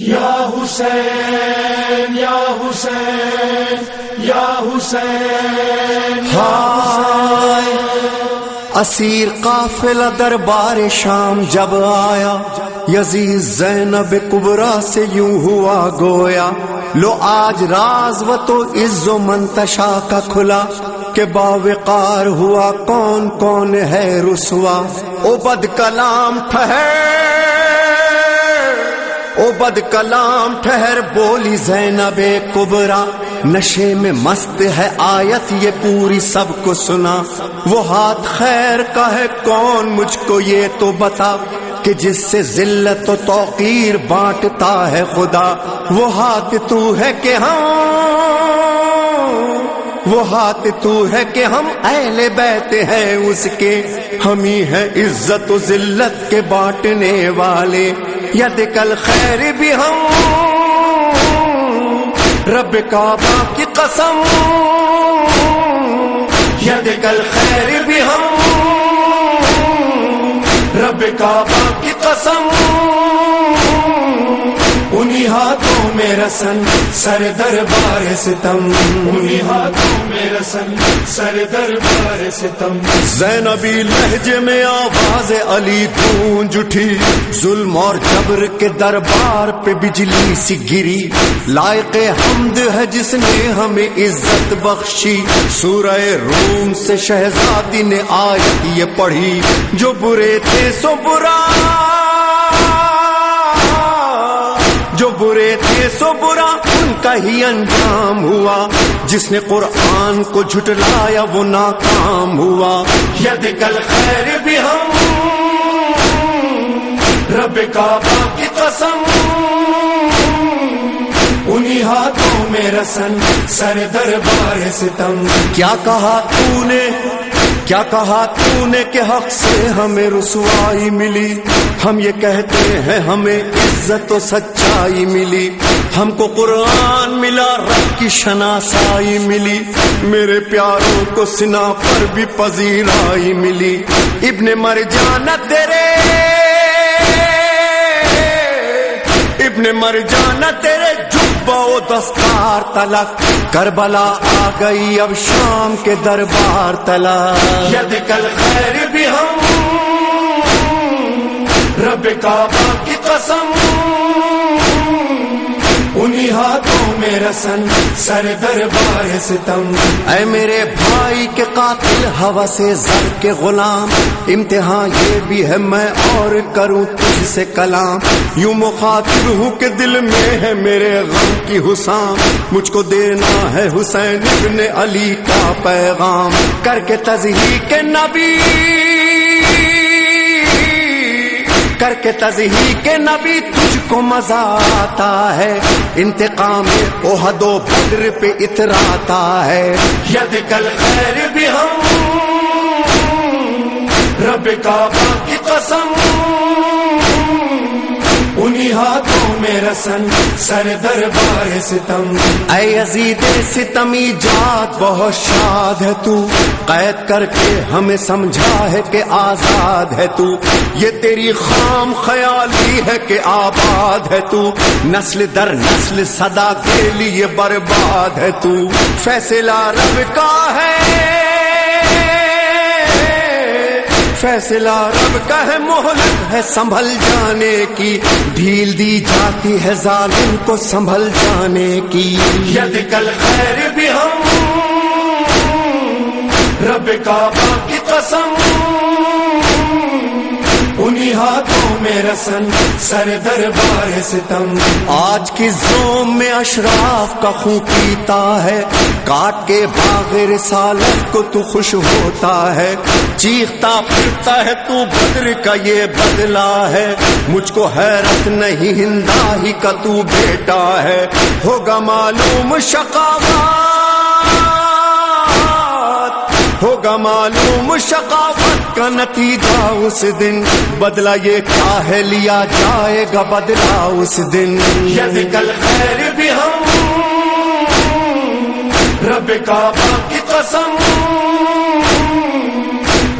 یا حسین یا حسین یا حسین ہائے اسیر قافلہ دربار شام جب آیا، یزید زینب کبریٰ سے یوں ہوا گویا، لو آج راز و تو عز و منتشا کا کھلا، کہ باوقار ہوا کون کون ہے رسوا۔ او بد کلام ٹھہر بولی زینب کبریٰ، نشے میں مست ہے آیت یہ پوری سب کو سنا، وہ ہاتھ خیر کا ہے کون مجھ کو یہ تو بتا، کہ جس سے ذلت و توقیر بانٹتا ہے خدا، وہ ہاتھ تو ہے کہ ہم اہل بیت ہیں اس کے، ہم ہی ہیں عزت و ذلت کے بانٹنے والے، ید کل خیر بھی ہم رب کعبہ کی قسم، ید کل خیر بھی ہم رب کعبہ کی قسم، انہی ہاتھوں میں رسن سر دربار ستم، انہی ہاتھوں میں رسن سر دربار ستم۔ زینبی لہجے میں آواز علی گونج اٹھی، ظلم اور جبر کے دربار پہ بجلی سی گری، لائق حمد ہے جس نے ہمیں عزت بخشی، سورہ روم سے شہزادی نے آیت یہ پڑھی، جو برے تھے سو برا، جو برے تھے سو برا ان کا ہی انجام ہوا، جس نے قرآن کو جھٹلایا وہ ناکام ہوا، ید کل خیر بھی ہم رب کعبہ کی قسم، انہی ہاتھوں میں رسن سر دربار ستم۔ کیا کہا تو نے کہ حق سے ہمیں رسوائی ملی، ہم یہ کہتے ہیں ہمیں عزت و سچائی ملی، ہم کو قرآن ملا رب کی شناسائی ملی، میرے پیاروں کو سنا پر بھی پذیرائی ملی، ابن مرجانہ تیرے جبہ و دستار تلک، کربلا آ گئی اب شام کے دربار تلک، ید کل خیر بھی ہم رب کعبہ کی قسم، انہی ہاتھوں میں رسن سر دربار ستم۔ اے میرے بھائی کے قاتل ہوا سے زر کے غلام، امتحان یہ بھی ہے میں اور کروں تجھ سے کلام، یوں مخاطب ہوں کہ دل میں ہے میرے غم کی حسام، مجھ کو دینا ہے حسین ابن علی کا پیغام، کر کے تضحیق نبی تجھ کو مزہ آتا ہے، انتقام احد و بدر پہ اتراتا ہے، ید کل خیر بھی ہم رب کعبہ کی قسم، انہی ہاتھوں میں رسن سر دربار ستم۔ اے یزید ستمی جات بہت شاد ہے تو، قید کر کے ہمیں سمجھا ہے کہ آزاد ہے تو، یہ تیری خام خیالی ہے کہ آباد ہے تو، نسل در نسل صدا کے لیے برباد ہے تو، فیصلہ رب کا ہے، فیصلہ رب کا ہے، مہلت ہے سنبھل جانے کی، ڈھیل دی جاتی ہے ظالم کو سنبھل جانے کی، ید کل خیر بھی ہم رب کعبہ کی قسم، انہی ہاتھوں میں رسن سر دربار ستم۔ آج کی زوم میں اشراف کا خون پیتا ہے، کاٹ کے باغ رسالت کو تو خوش ہوتا ہے، چیختا پھرتا ہے تو بدر کا یہ بدلہ ہے، مجھ کو حیرت نہیں ہندا ہی کا تو بیٹا ہے، ہوگا معلوم شقاوت کا نتیجہ اس دن، بدلہ یہ کیا ہے لیا جائے گا بدلہ اس دن، ید کل خیر بھی ہم رب کعبہ کی قسم،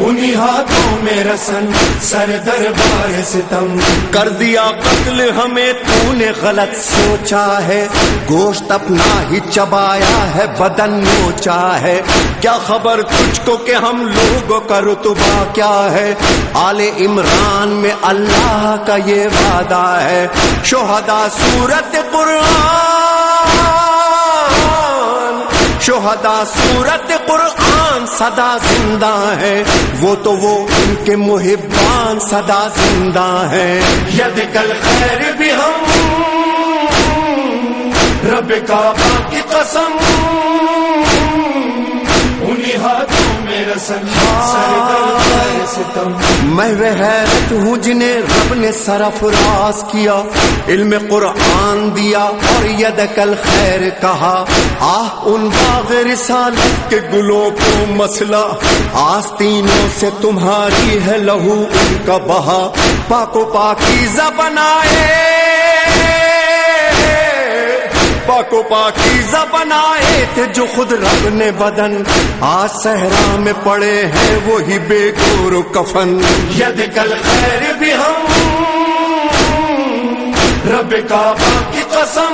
انہی ہاتھوں میں رسن سر دربار ستم کر دیا قتل ہمیں تو نے غلط سوچا ہے گوشت اپنا ہی چبایا ہے بدن نوچا ہے کیا خبر تجھ کو کہ ہم لوگوں کا رتبہ کیا ہے آل عمران میں اللہ کا یہ وعدہ ہے شہداء سورت قرآن سدا زندہ ہے وہ تو وہ ان کے محبان سدا زندہ ہے ید کل خیر بھی ہم رب کعبہ کی قسم انہی ہاتھوں میں رسن سر دربار ستم میں وہ حیرت ہوں جنہیں رب نے سرفراز کیا علم قرآن دیا اور یدک الخیر کہا آہ ان باغ رسالت کے گلوں کو مسئلہ آستینوں سے تمہاری ہے لہو ان کا بہا پاک و پاکیزہ بنائے تھے جو خود رب نے بدن آج صحرا میں پڑے ہیں وہی بے گور و کفن ید کل خیر بھی ہم رب کعبہ کی قسم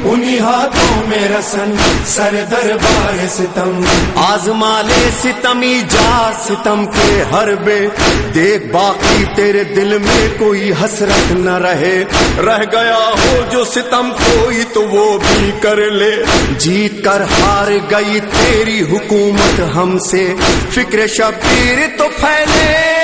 انہی ہاتھوں میں رسن سر دربار ستم آزما لے ستمی جا ستم کے حربے دیکھ باقی تیرے دل میں کوئی حسرت نہ رہ گیا ہو جو ستم کوئی تو وہ بھی کر لے جیت کر ہار گئی تیری حکومت ہم سے فکر شبیر تو پھیلے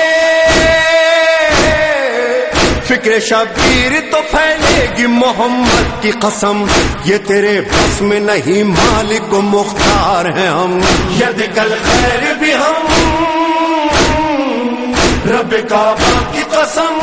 گی محمد کی قسم یہ تیرے بس میں نہیں مالک و مختار ہیں ہم ید کل خیر بھی ہم رب کعبہ کی قسم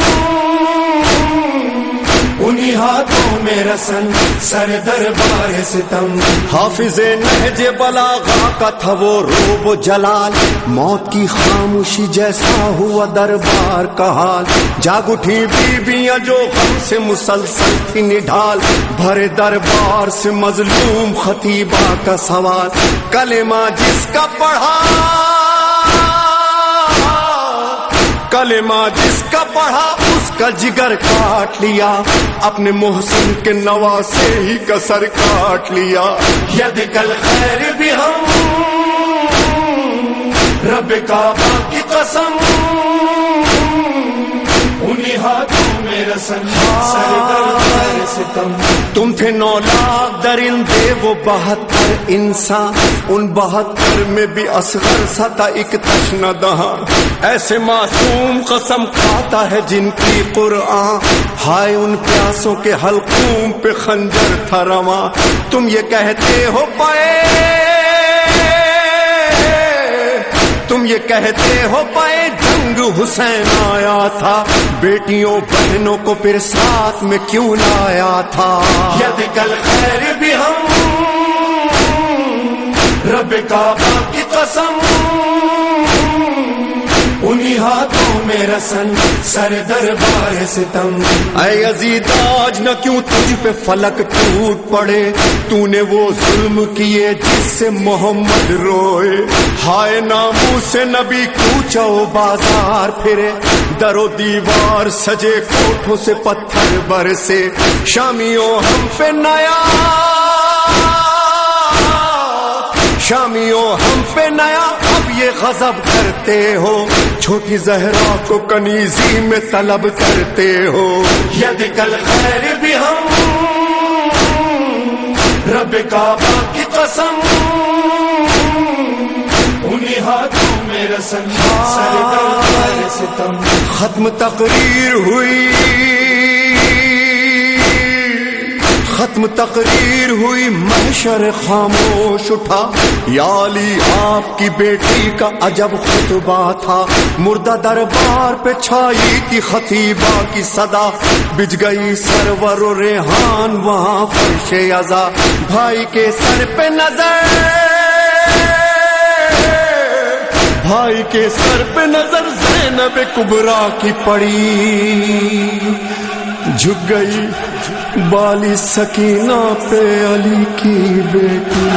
انہی ہاتھوں میں رسن سر دربار ستم حافظ نہج بلاغہ کا تھا وہ روب و جلال موت کی خاموشی جیسا ہوا دربار کا حال جاگ اٹھی بیویاں جو غم سے مسلسل تھی نڈھال بھرے دربار سے مظلوم خطیبہ کا سوال کلمہ جس کا پڑھا اس کا جگر کاٹ لیا اپنے محسن کے نواسے ہی کا سر کاٹ لیا ید کل خیر بھی ہم رب کعبہ کی قسم انہی ہاتھوں میں رسن سر دربار ستم تم تھے 9 لاکھ درندے وہ 72 انسان ان 72 میں بھی اصغر سا تھا ایک تشنہ دہاں ایسے معصوم قسم کھاتا ہے جن کی قرآن ہائے ان پیاسوں کے حلقوم پہ خنجر تھا رواں تم یہ کہتے ہو پائے جنگ حسین آیا تھا بیٹیوں بہنوں کو پھر ساتھ میں کیوں لایا تھا ید کل خیر بھی ہم رب کعبہ کی قسم انہی ہاتھوں میں رسن سر دربار ستم اے یزید آج نہ کیوں تجھ پہ فلک ٹوٹ پڑے تو نے وہ ظلم کیے جس سے محمد روئے ہائے ناموس نبی کوچہ و بازار پھرے در و دیوار سجے کوٹھوں سے پتھر برسے شامیوں ہم پہ نیا اب یہ غضب کرتے ہو چھوٹی زہرا کو کنیزی میں طلب کرتے ہو ید کل خیر بھی ہم رب کعبہ کی قسم انہی ہاتھوں میں رسن سر دربار ستم ختم تقریر ہوئی محشر خاموش اٹھا یا علی آپ کی بیٹی کا عجب خطبہ تھا مردہ دربار پہ چھائی تھی خطیبہ کی صدا بج گئی سرور و ریحان وہاں فرش عزا بھائی کے سر پہ نظر زینب کبریٰ کی پڑی جھک گئی بالی سکینہ پہ علی کی بیٹی